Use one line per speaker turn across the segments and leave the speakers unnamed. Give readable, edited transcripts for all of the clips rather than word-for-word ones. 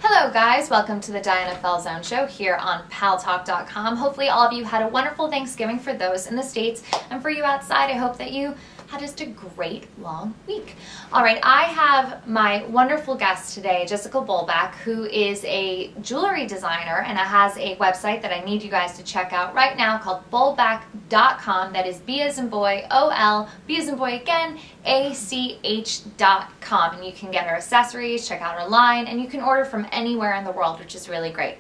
Hello guys, welcome to the Diana Falzone Show here on Paltalk.com. Hopefully all of you had a wonderful Thanksgiving for those in the States, and for you outside, I hope that you had just a great long week. Alright, I have my wonderful guest today, Jessica Bolbach, who is a jewelry designer and has a website that I need you guys to check out right now called Bolbach.com. That is B as in boy, O-L, B as in boy again, A-C-H.com. And you can get her accessories, check out her line, and you can order from anywhere in the world, which is really great.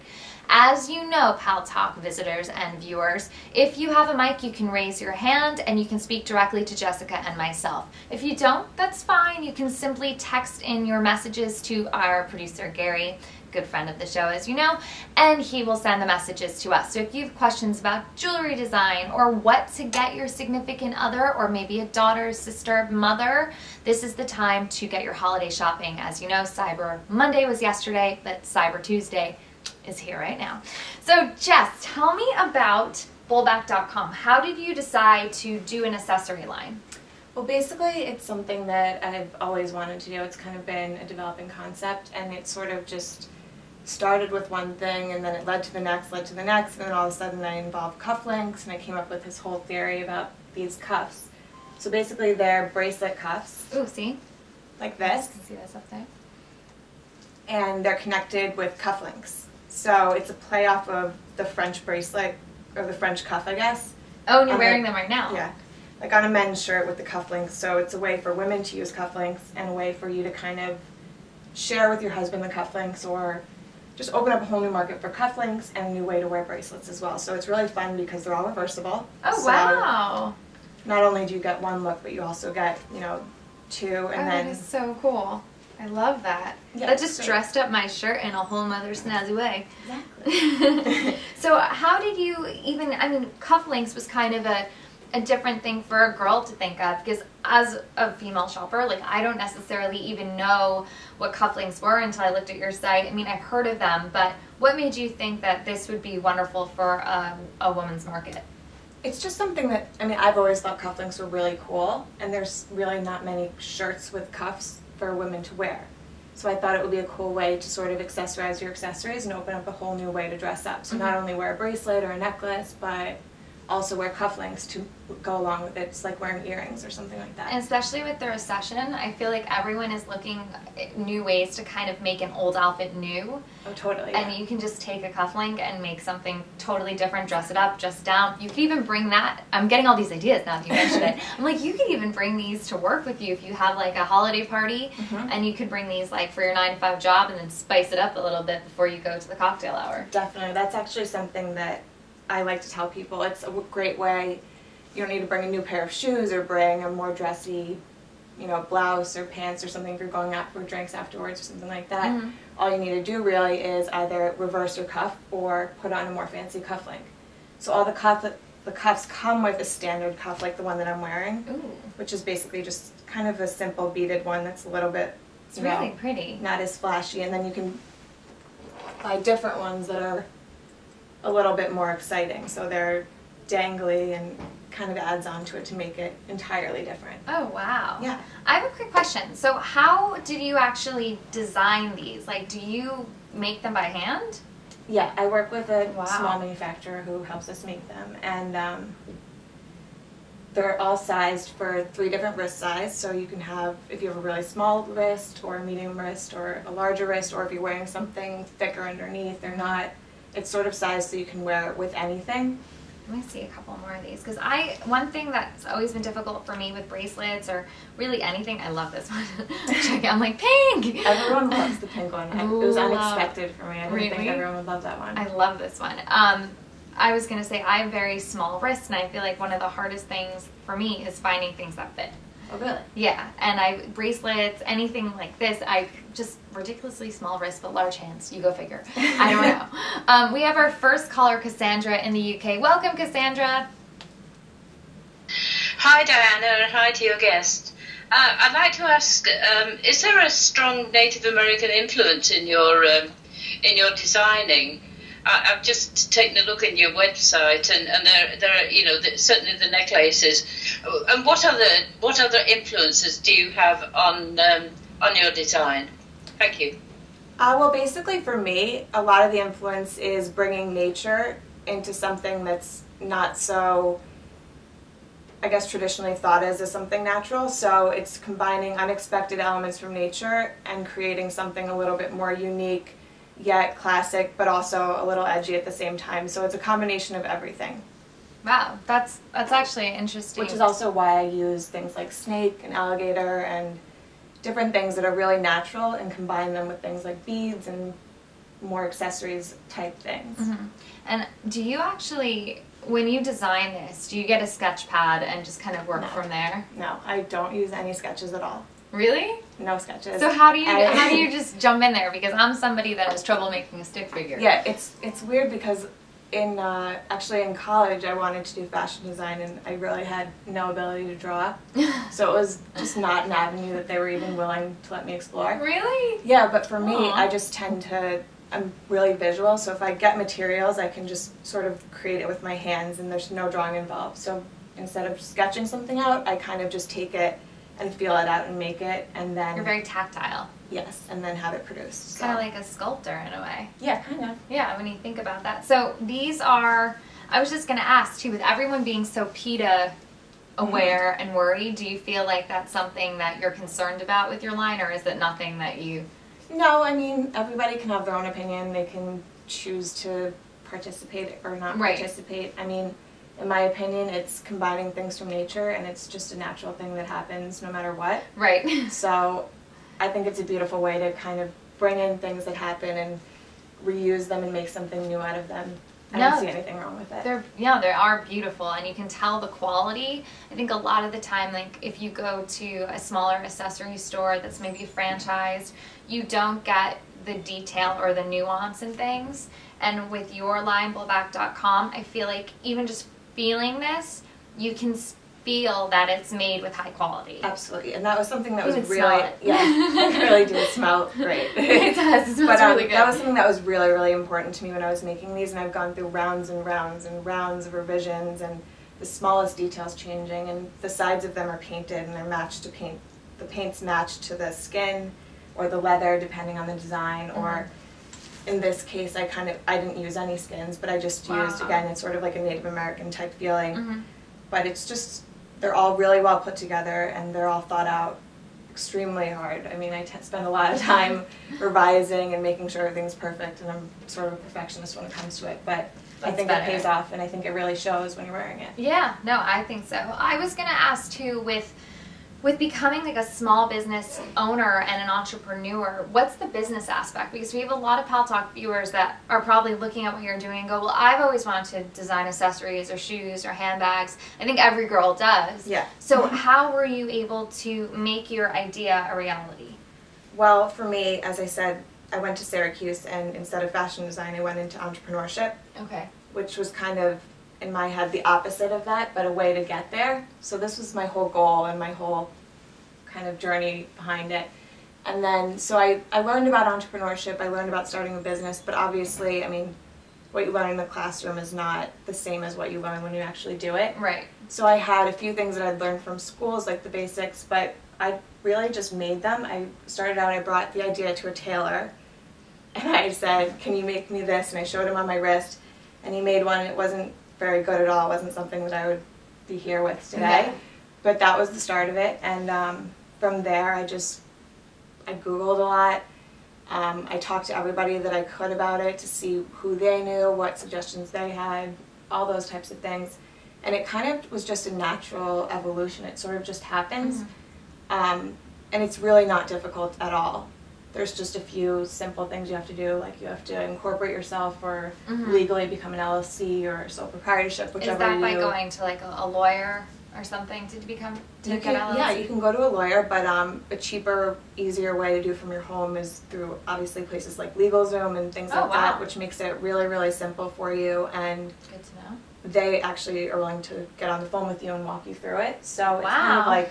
As you know, Paltalk visitors and viewers, if you have a mic, you can raise your hand and you can speak directly to Jessica and myself. If you don't, that's fine. You can simply text in your messages to our producer, Gary, good friend of the show, as you know, and he will send the messages to us. So if you have questions about jewelry design or what to get your significant other, or maybe a daughter, sister, mother, this is the time to get your holiday shopping. As you know, Cyber Monday was yesterday, but Cyber Tuesday is here right now. So Jess, tell me about Bolbach.com. How did you decide to do an accessory line?
Well, basically it's something that I've always wanted to do. It's kind of been a developing concept, and it sort of just started with one thing and then it led to the next, and then all of a sudden I involved cufflinks and I came up with this whole theory about these cuffs. So basically they're bracelet cuffs.
Ooh, see?
Like this.
You can see this up there.
And they're connected with cufflinks. So it's a play off of the French bracelet, or the French cuff, I guess.
Oh, and you're wearing them right now.
Yeah. Like on a men's shirt with the cufflinks. So it's a way for women to use cufflinks and a way for you to kind of share with your husband the cufflinks, or just open up a whole new market for cufflinks and a new way to wear bracelets as well. So it's really fun because they're all reversible.
Oh,
so
wow.
Not only do you get one look, but you also get, you know, two, and then...
That is so cool. I love that.
Yeah,
that just dressed up my shirt in a whole nother snazzy way.
Exactly.
So how did you even, I mean, cufflinks was kind of a different thing for a girl to think of, because as a female shopper, like, I don't necessarily even know what cufflinks were until I looked at your site. I mean, I've heard of them, but what made you think that this would be wonderful for a woman's market?
It's just something that, I mean, I've always thought cufflinks were really cool, and there's really not many shirts with cuffs for women to wear. So I thought it would be a cool way to sort of accessorize your accessories and open up a whole new way to dress up. So not only wear a bracelet or a necklace, but also wear cufflinks to go along with it. It's like wearing earrings or something like that.
And especially with the recession, I feel like everyone is looking at new ways to kind of make an old outfit new.
Oh, totally.
And
Yeah.
you can just take a cufflink and make something totally different, dress it up, dress it down. You could even bring that, I'm getting all these ideas now that you mentioned it. I'm like, you could even bring these to work with you if you have like a holiday party, and you could bring these like for your 9-to-5 job and then spice it up a little bit before you go to the cocktail hour.
Definitely. That's actually something that I like to tell people. It's a great way. You don't need to bring a new pair of shoes or bring a more dressy, you know, blouse or pants or something if you're going out for drinks afterwards or something like that. All you need to do really is either reverse your cuff or put on a more fancy cufflink. So all the cuffs come with a standard cuff like the one that I'm wearing, which is basically just kind of a simple beaded one that's a little bit,
it's really pretty,
not as flashy. And then you can buy different ones that are a little bit more exciting, so they're dangly and kind of adds on to it to make it entirely different.
Oh, wow.
Yeah.
I have a quick question. So how did you actually design these? Like, do you make them by hand?
Yeah, I work with a
Wow.
small manufacturer who helps us make them, and they're all sized for 3 different wrist size, so you can have, if you have a really small wrist or a medium wrist or a larger wrist, or if you're wearing something thicker underneath, they're not, it's sort of sized so you can wear it with anything.
Let me see a couple more of these, because one thing that's always been difficult for me with bracelets or really anything, I love this one. I'm like, pink!
Everyone loves the pink one. It was unexpected for me. I didn't think everyone would love that one.
I love this one. I was going to say, I have very small wrists, and I feel like one of the hardest things for me is finding things that fit.
Oh, really?
Yeah, and bracelets, anything like this, I just ridiculously small wrists but large hands. You go figure. I don't know. We have our first caller, Cassandra, in the UK. Welcome, Cassandra.
Hi, Diana, and hi to your guest. I'd like to ask, is there a strong Native American influence in your designing? I've just taken a look at your website, and there are, you know, certainly the necklaces. And what other influences do you have on your design? Thank you.
Well, basically for me, a lot of the influence is bringing nature into something that's not so, I guess, traditionally thought as something natural. So it's combining unexpected elements from nature and creating something a little bit more unique, yet classic, but also a little edgy at the same time. So it's a combination of everything.
Wow, that's actually interesting.
Which is also why I use things like snake and alligator and different things that are really natural and combine them with things like beads and more accessories type things.
Mm-hmm. And do you actually, when you design this, do you get a sketch pad and just kind of work from there?
No, I don't use any sketches at all.
Really?
No sketches.
So how do you just jump in there? Because I'm somebody that has trouble making a stick figure.
Yeah, it's weird because actually in college I wanted to do fashion design and I really had no ability to draw. So it was just not an avenue that they were even willing to let me explore.
Really?
Yeah, but for me, I just I'm really visual, so if I get materials I can just sort of create it with my hands and there's no drawing involved. So instead of sketching something out, I kind of just take it and feel it out and make it, and then...
You're very tactile.
Yes, and then have it produced.
So. Kind of like a sculptor in a way.
Yeah, kind of.
Yeah, when you think about that. So these are, I was just going to ask too, with everyone being so PETA aware and worried, do you feel like that's something that you're concerned about with your line, or is it nothing that you...
No, I mean, everybody can have their own opinion. They can choose to participate or not participate. I mean, in my opinion, it's combining things from nature, and it's just a natural thing that happens no matter what.
Right.
So I think it's a beautiful way to kind of bring in things that happen and reuse them and make something new out of them. I don't see anything wrong with it.
They are beautiful, and you can tell the quality. I think a lot of the time, like if you go to a smaller accessory store that's maybe franchised, you don't get the detail or the nuance in things. And with your line, Bolbach.com, I feel like even just feeling this, you can feel that it's made with high quality.
Absolutely, and that was something that was really,
it
really did smell great.
It does. It smells really good.
That was something that was really, really important to me when I was making these, and I've gone through rounds and rounds and rounds of revisions, and the smallest details changing, and the sides of them are painted, and they're matched to paint. The paint's matched to the skin or the leather, depending on the design, or in this case, I didn't use any skins, but I just used, again, it's sort of like a Native American type feeling. But it's just, they're all really well put together, and they're all thought out extremely hard. I mean, I spend a lot of time revising and making sure everything's perfect, and I'm sort of a perfectionist when it comes to it. But I think it pays off, and I think it really shows when you're wearing it.
Yeah, no, I think so. I was going to ask, too, with becoming like a small business owner and an entrepreneur, what's the business aspect? Because we have a lot of Paltalk viewers that are probably looking at what you're doing and go, well, I've always wanted to design accessories or shoes or handbags. I think every girl does.
Yeah.
So how were you able to make your idea a reality?
Well, for me, as I said, I went to Syracuse, and instead of fashion design, I went into entrepreneurship.
Okay. Which
was kind of, in my head, the opposite of that, but a way to get there. So this was my whole goal and my whole kind of journey behind it. And then, so I learned about entrepreneurship, I learned about starting a business, but obviously, I mean, what you learn in the classroom is not the same as what you learn when you actually do it.
Right.
So I had a few things that I'd learned from schools, like the basics, but I really just made them. I started out, I brought the idea to a tailor, and I said, can you make me this? And I showed him on my wrist, and he made one. It wasn't very good at all. It wasn't something that I would be here with today. But that was the start of it, and from there I Googled a lot. I talked to everybody that I could about it to see who they knew, what suggestions they had, all those types of things. And it kind of was just a natural evolution. It sort of just happens. And it's really not difficult at all. There's just a few simple things you have to do, like you have to incorporate yourself or legally become an LLC or sole proprietorship, whichever.
Is that by going to like a lawyer or something to become get LLC?
Yeah, you can go to a lawyer, but a cheaper, easier way to do from your home is through obviously places like LegalZoom and things like that, which makes it really, really simple for you. And
good to know.
They actually are willing to get on the phone with you and walk you through it. So it's kind of like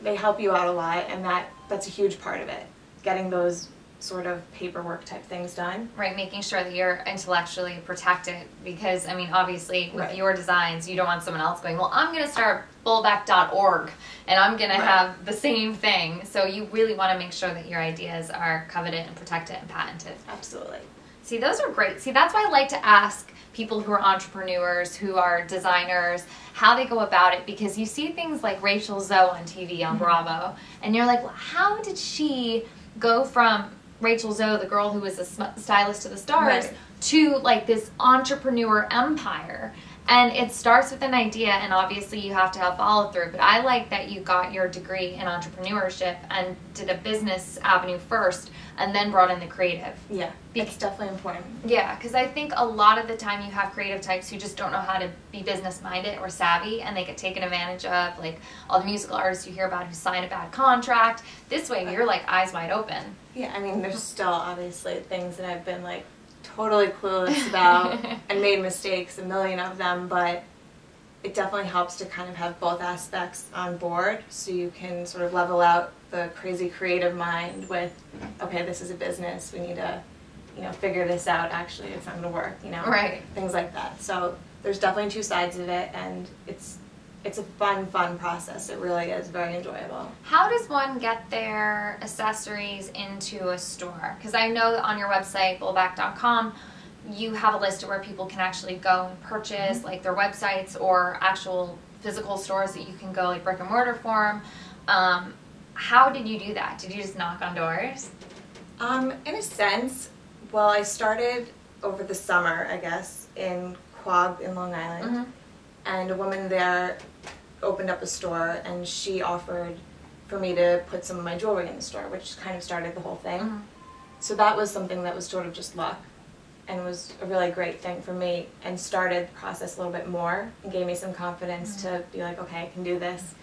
they help you out a lot, and that's a huge part of it. Getting those sort of paperwork type things done.
Right, making sure that you're intellectually protected, because I mean, obviously with
Right.
your designs, you don't want someone else going, well, I'm going to start Bolbach.org and I'm going to
Right.
have the same thing. So you really want to make sure that your ideas are coveted and protected and patented.
Absolutely.
See, those are great. See, that's why I like to ask people who are entrepreneurs, who are designers, how they go about it, because you see things like Rachel Zoe on TV on Bravo, and you're like, well, how did she go from Rachel Zoe, the girl who was a stylist to the stars,
Right.
to like this entrepreneur empire? And it starts with an idea, and obviously you have to have follow through. But I like that you got your degree in entrepreneurship and did a business avenue first, and then brought in the creative.
Yeah, it's definitely important.
Yeah, because I think a lot of the time you have creative types who just don't know how to be business minded or savvy, and they get taken advantage of. Like all the musical artists you hear about who sign a bad contract. This way, you're like eyes wide open.
Yeah, I mean, there's still obviously things that I've been like totally clueless about and made mistakes, a million of them, but it definitely helps to kind of have both aspects on board so you can sort of level out the crazy creative mind with, okay, this is a business, we need to, you know, figure this out, actually it's not going to work, you know,
Right.
things like that. So there's definitely two sides of it, and it's a fun process. It really is very enjoyable.
How does one get their accessories into a store? Because I know that on your website, bolbach.com, you have a list of where people can actually go and purchase, like their websites or actual physical stores that you can go, like brick and mortar for them. How did you do that? Did you just knock on doors?
In a sense, well, I started over the summer, I guess, in Quogue in Long Island, and a woman there opened up a store, and she offered for me to put some of my jewelry in the store, which kind of started the whole thing. So that was something that was sort of just luck, and was a really great thing for me, and started the process a little bit more, and gave me some confidence to be like, okay, I can do this.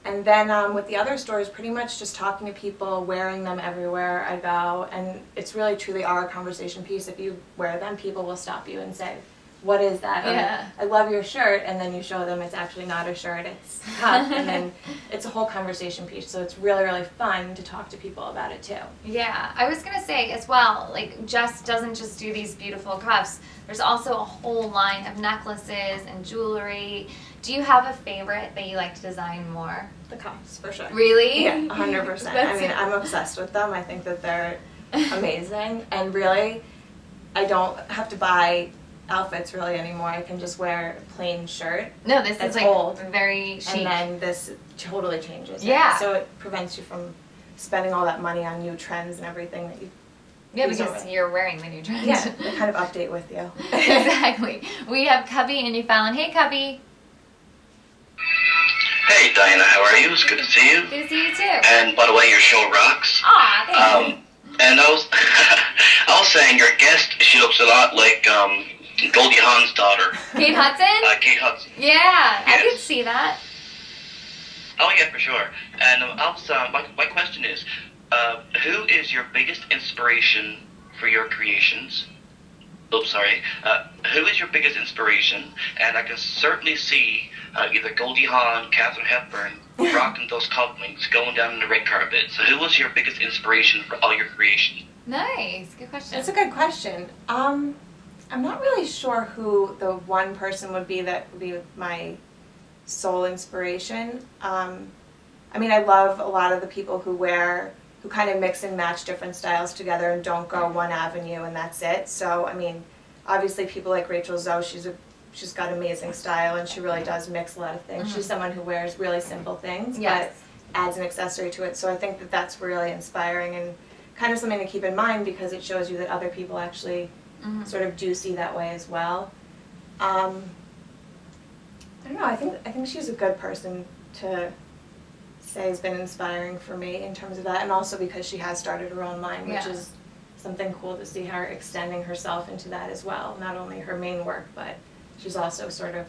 And then with the other stores, pretty much just talking to people, wearing them everywhere I go, and it's really truly our conversation piece. If you wear them, people will stop you and say, what is that?
Yeah.
I love your shirt, and then you show them it's actually not a shirt, it's cuff, and then it's a whole conversation piece. So it's really, really fun to talk to people about it too.
Yeah, I was gonna say as well, like Jess doesn't just do these beautiful cuffs. There's also a whole line of necklaces and jewelry. Do you have a favorite that you like to design more?
The cuffs, for sure.
Really?
Yeah, 100%. I mean, I'm obsessed with them. I think that they're amazing, and really, I don't have to buy outfits really anymore. I can just wear a plain shirt.
No, this
That's
is like
old.
very chic.
And then this totally changes it.
Yeah.
So it prevents you from spending all that money on new trends and everything that you...
Yeah,
these
because
are-
you're wearing the new trend.
Yeah, they kind of update with you.
Exactly. We have Cubby in Newfoundland. Hey, Cubby.
Hey Diana, how are you? It's good to see you.
Good to see you too.
And by the way, your show rocks.
Aw, thank you.
And I was saying your guest, she looks a lot like Goldie Hawn's daughter,
Kate Hudson?
Kate Hudson.
Yeah, I
Yes.
could see that.
Oh yeah, for sure. And my question is, who is your biggest inspiration for your creations? Oops, sorry. Who is your biggest inspiration? And I can certainly see either Goldie Hawn, Katharine Hepburn, rocking those couplings, going down the red carpet. So who was your biggest inspiration for all your creations?
Nice. Good question.
That's a good question. I'm not really sure who the one person would be that would be my sole inspiration. I mean, I love a lot of the people who kind of mix and match different styles together and don't go one avenue and that's it. So, I mean, obviously people like Rachel Zoe, she's got amazing style and she really does mix a lot of things. She's someone who wears really simple things,
Yes.
but adds an accessory to it. So I think that that's really inspiring and kind of something to keep in mind because it shows you that other people actually sort of do see that way as well. I don't know, I think she's a good person to say has been inspiring for me in terms of that, and also because she has started her own line, which is something cool to see her extending herself into that as well. Not only her main work, but she's also sort of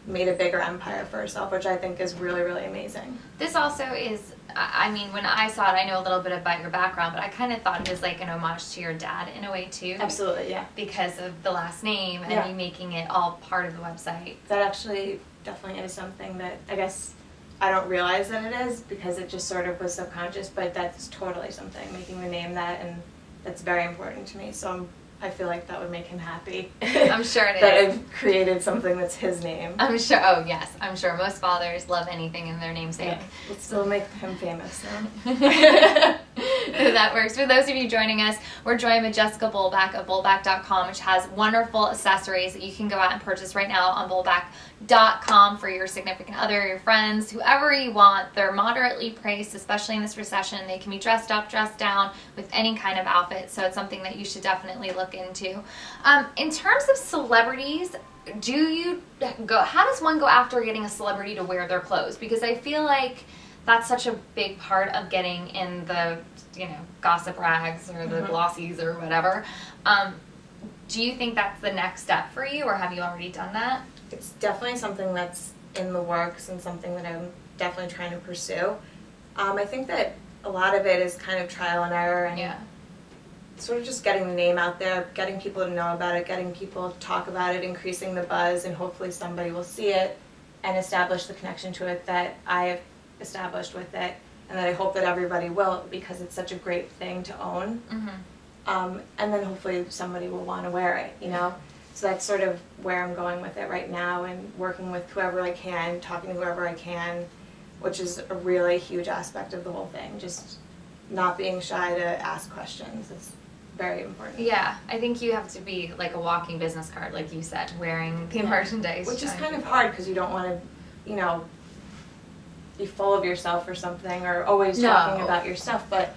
made a bigger empire for herself, which I think is really, really amazing.
This also is, I mean, when I saw it, I know a little bit about your background, but I kind of thought it was like an homage to your dad in a way too.
Absolutely, yeah.
Because of the last name and you making it all part of the website.
That actually definitely is something that I guess I don't realize that it is because it just sort of was subconscious, but that's totally something, making the name that and that's very important to me. So I feel like that would make him happy.
I'm sure it is.
That I've created something that's his name.
I'm sure. Oh yes, I'm sure most fathers love anything in their namesake.
Yeah, we'll still make him famous now.
That works. For those of you joining us, we're joined with Jessica Bolbach of Bolbach.com, which has wonderful accessories that you can go out and purchase right now on Bolbach.com for your significant other, your friends, whoever you want. They're moderately priced, especially in this recession. They can be dressed up, dressed down with any kind of outfit, so it's something that you should definitely look into. In terms of celebrities, how does one go after getting a celebrity to wear their clothes? Because I feel like that's such a big part of getting in the, gossip rags or the glossies or whatever. Do you think that's the next step for you, or have you already done that?
It's definitely something that's in the works and something that I'm definitely trying to pursue. I think that a lot of it is kind of trial and error and sort of just getting the name out there, getting people to know about it, getting people to talk about it, increasing the buzz, and hopefully somebody will see it and establish the connection to it that I have established with it, and that I hope that everybody will, because it's such a great thing to own. And then hopefully somebody will want to wear it, So that's sort of where I'm going with it right now, and working with whoever I can, talking to whoever I can, which is a really huge aspect of the whole thing. Just not being shy to ask questions. It's very important.
Yeah, I think you have to be like a walking business card, like you said, wearing the merchandise.
Which is kind of hard because you don't want to, be full of yourself or something, or always talking about your stuff, but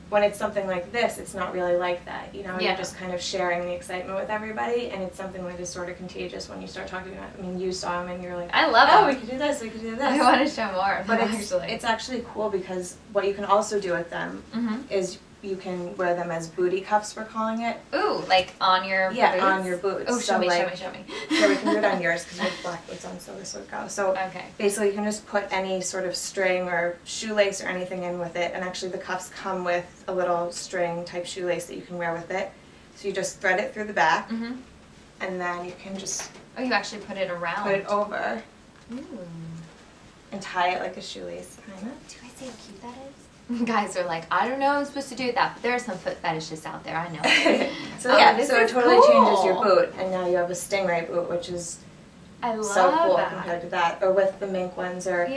when it's something like this, it's not really like that, You're just kind of sharing the excitement with everybody, and it's something that is sort of contagious when you start talking about it. I mean, you saw them and you're like,
I love
it.
We
could do this, we could do this.
I want to show more.
But it's actually cool because what you can also do with them is you can wear them as booty cuffs, we're calling it.
Ooh, like on your boots?
Yeah, on your boots.
Oh, show me.
Yeah, we can do it on yours because you have black boots on, so this would go. So basically you can just put any sort of string or shoelace or anything in with it, and actually the cuffs come with a little string type shoelace that you can wear with it. So you just thread it through the back, and then you can just...
Oh, you actually put it around.
Put it over.
Ooh.
And tie it like a shoelace, kind of.
Do I say how cute that is? Guys are like, I don't know I'm supposed to do that, but there are some foot fetishists out there, I know.
So so it totally changes your boot, and now you have a stingray boot, which is so cool compared to that. Or with the mink ones, or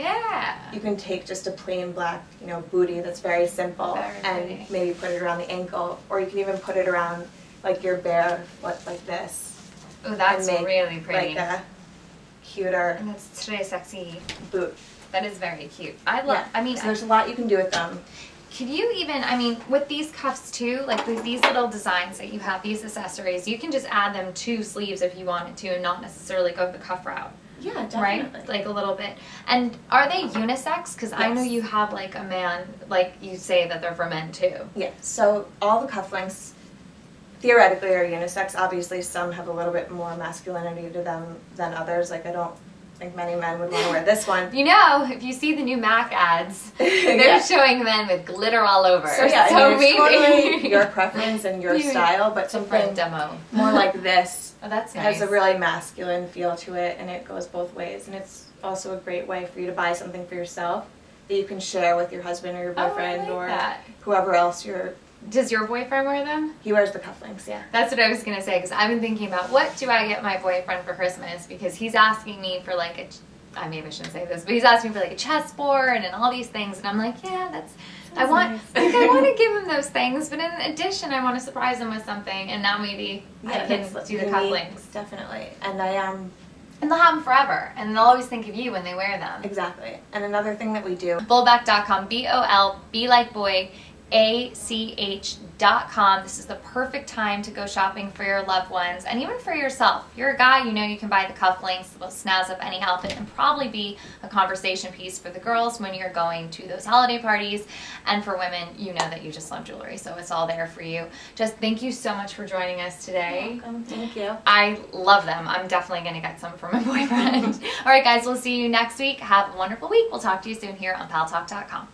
you can take just a plain black, booty that's very simple, and maybe put it around the ankle, or you can even put it around like your bare foot like this.
Oh, that's really pretty.
Like a cuter.
And that's très sexy
boot.
That is very cute. I love,
so there's a lot you can do with them.
Could you even, with these cuffs too, like with these little designs that you have, these accessories, you can just add them to sleeves if you wanted to and not necessarily go the cuff route.
Yeah, definitely.
Right? Like a little bit. And are they unisex? Because I know you have like a man, like you say that they're for men too.
Yeah, so all the cufflinks theoretically are unisex. Obviously some have a little bit more masculinity to them than others. Like I don't think many men would want to wear this one.
If you see the new MAC ads, they're showing men with glitter all over.
So it's totally your preference and your style, but something more like this
that's nice.
Has a really masculine feel to it, and it goes both ways. And it's also a great way for you to buy something for yourself that you can share with your husband or your boyfriend or whoever else you're...
Does your boyfriend wear them?
He wears the cufflinks, yeah.
That's what I was going to say, because I've been thinking about what do I get my boyfriend for Christmas, because he's asking me for like a, maybe I shouldn't say this, but he's asking me for like a chessboard and all these things, and I'm like, yeah, that's, I want to give him those things, but in addition, I want to surprise him with something, and now maybe I can do the cufflinks.
Definitely, and
and they'll have them forever, and they'll always think of you when they wear them.
Exactly, and another thing that we do.
Bolbach.com, B-O-L, B like boy, ACH.com. This is the perfect time to go shopping for your loved ones and even for yourself. If you're a guy, you can buy the cufflinks. They'll snazz up any outfit and probably be a conversation piece for the girls when you're going to those holiday parties. And for women, you know that you just love jewelry, so it's all there for you. Just thank you so much for joining us today.
You're welcome. Thank you.
I love them. I'm definitely going to get some for my boyfriend. All right, guys, we'll see you next week. Have a wonderful week. We'll talk to you soon here on Paltalk.com.